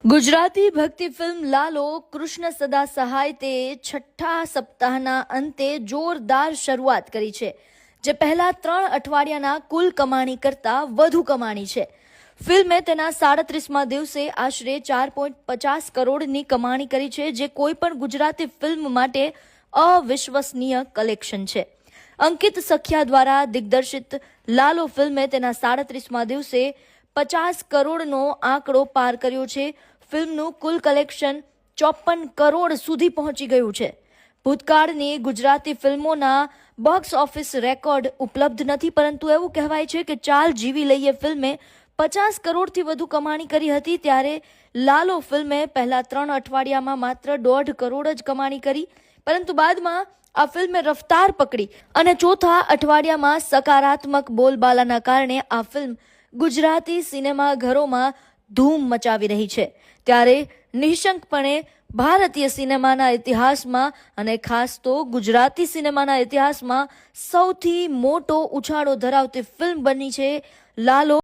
ગુજરાતી ભક્તિ ફિલ્મ લાલો કૃષ્ણ સદા સહાય તે છઠ્ઠા સપ્તાહના અંતે જોરદાર શરૂઆત કરી છે, જે પહેલા 3 અઠવાડિયાના કુલ કમાણી કરતાં વધુ કમાણી છે. ફિલ્મે તેના 37મા દિવસે આશરે 4.50 કરોડની કમાણી કરી છે, જે કોઈ પણ ગુજરાતી ફિલ્મ માટે અવિશ્વસનીય કલેક્શન છે. અંકિત સખ્યા દ્વારા દિગ્દર્શિત લાલો ફિલ્મે તેના 37મા દિવસે 50 કરોડનો આંકડો પાર કર્યો છે. ફિલ્મનું કુલ કલેક્શન 54 કરોડ સુધી પહોંચી ગયું છે. ભૂતકાળની ગુજરાતી ફિલ્મોના બોક્સ ઓફિસ રેકોર્ડ ઉપલબ્ધ નથી, પરંતુ એવું કહેવાય છે કે ચાલ જીવી લઈએ ફિલ્મે 50 કરોડથી વધુ કમાણી કરી હતી, ત્યારે લાલો ફિલ્મે પહેલા 3 અઠવાડિયામાં માત્ર 1.5 કરોડ જ કમાણી કરી, પરંતુ બાદમાં આ ફિલ્મે રફતાર પકડી અને ચોથા અઠવાડિયામાં સકારાત્મક બોલબાલાના કારણે આ ફિલ્મ ગુજરાતી સિનેમાઘરોમાં ધૂમ મચાવી રહી છે. ત્યારે નિઃશંકપણે ભારતીય સિનેમાના ઇતિહાસમાં અને ખાસ તો ગુજરાતી સિનેમાના ઇતિહાસમાં સૌથી મોટો ઉછાળો ધરાવતી ફિલ્મ બની છે લાલો.